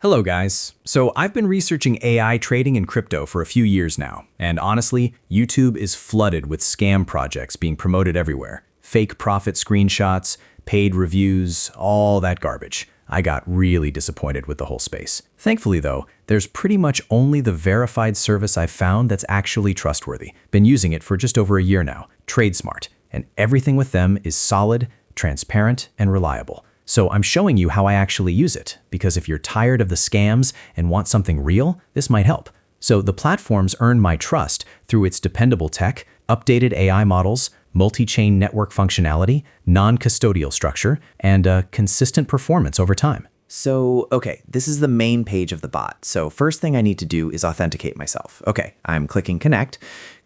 Hello guys. So I've been researching AI trading in crypto for a few years now, and honestly, YouTube is flooded with scam projects being promoted everywhere. Fake profit screenshots, paid reviews, all that garbage. I got really disappointed with the whole space. Thankfully though, there's pretty much only the verified service I've found that's actually trustworthy. Been using it for just over a year now, tradesmart, and everything with them is solid, transparent, and reliable. So I'm showing you how I actually use it, because if you're tired of the scams and want something real, this might help. So the platforms earn my trust through its dependable tech, updated AI models, multi-chain network functionality, non-custodial structure, and consistent performance over time. So, okay, this is the main page of the bot. So first thing I need to do is authenticate myself. Okay, I'm clicking connect.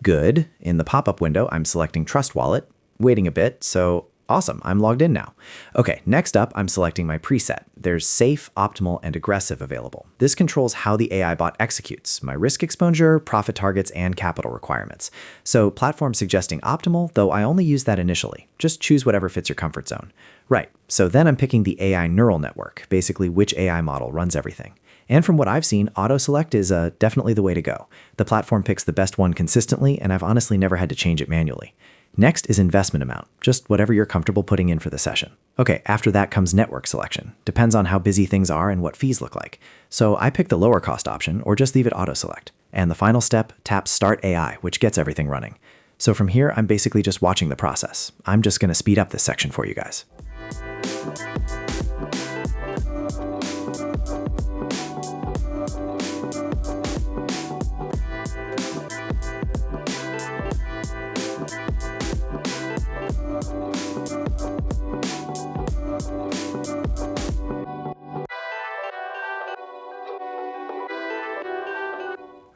Good. In the pop-up window, I'm selecting Trust Wallet, waiting a bit. So awesome, I'm logged in now. Okay, next up, I'm selecting my preset. There's safe, optimal, and aggressive available. This controls how the AI bot executes, my risk exposure, profit targets, and capital requirements. So platform suggesting optimal, though I only use that initially. Just choose whatever fits your comfort zone. Right, so then I'm picking the AI neural network, basically which AI model runs everything. And from what I've seen, auto-select is definitely the way to go. The platform picks the best one consistently, and I've honestly never had to change it manually. Next is investment amount, just whatever you're comfortable putting in for the session. Okay, after that comes network selection. Depends on how busy things are and what fees look like. So I pick the lower cost option or just leave it auto-select. And the final step, tap Start AI, which gets everything running. So from here, I'm basically just watching the process. I'm just going to speed up this section for you guys.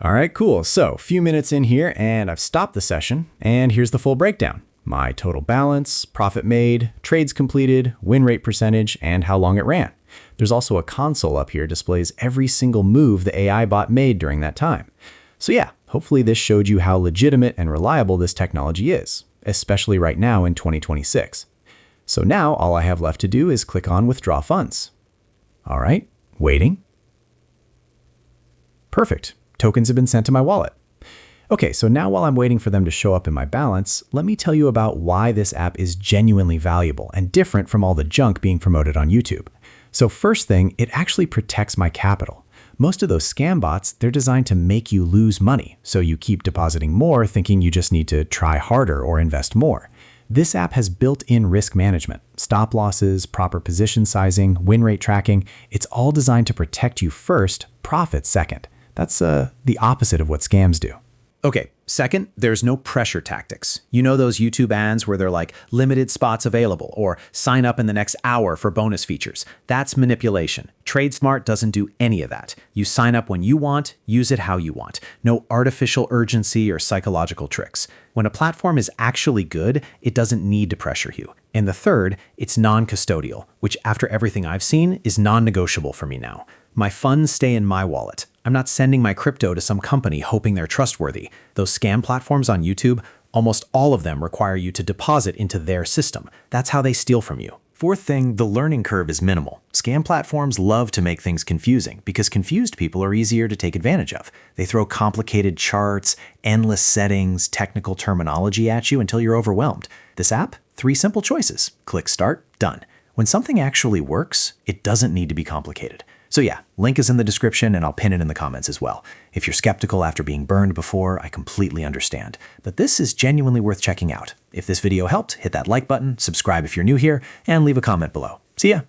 All right, cool. So a few minutes in here and I've stopped the session, and here's the full breakdown. My total balance, profit made, trades completed, win rate percentage, and how long it ran. There's also a console up here displays every single move the AI bot made during that time. So yeah, hopefully this showed you how legitimate and reliable this technology is, especially right now in 2026. So now all I have left to do is click on withdraw funds. All right, waiting. Perfect. Tokens have been sent to my wallet. Okay, so now while I'm waiting for them to show up in my balance, let me tell you about why this app is genuinely valuable and different from all the junk being promoted on YouTube. So first thing, it actually protects my capital. Most of those scam bots, they're designed to make you lose money, so you keep depositing more thinking you just need to try harder or invest more. This app has built-in risk management, stop losses, proper position sizing, win rate tracking. It's all designed to protect you first, profit second. That's the opposite of what scams do. Okay, second, there's no pressure tactics. You know those YouTube ads where they're like, limited spots available, or sign up in the next hour for bonus features. That's manipulation. tradesmart doesn't do any of that. You sign up when you want, use it how you want. No artificial urgency or psychological tricks. When a platform is actually good, it doesn't need to pressure you. And the third, it's non-custodial, which after everything I've seen is non-negotiable for me now. My funds stay in my wallet. I'm not sending my crypto to some company hoping they're trustworthy. Those scam platforms on YouTube, almost all of them require you to deposit into their system. That's how they steal from you. Fourth thing, the learning curve is minimal. Scam platforms love to make things confusing because confused people are easier to take advantage of. They throw complicated charts, endless settings, technical terminology at you until you're overwhelmed. This app, 3 simple choices. Click start, done. When something actually works, it doesn't need to be complicated. So yeah, link is in the description and I'll pin it in the comments as well. If you're skeptical after being burned before, I completely understand. But this is genuinely worth checking out. If this video helped, hit that like button, subscribe if you're new here, and leave a comment below. See ya!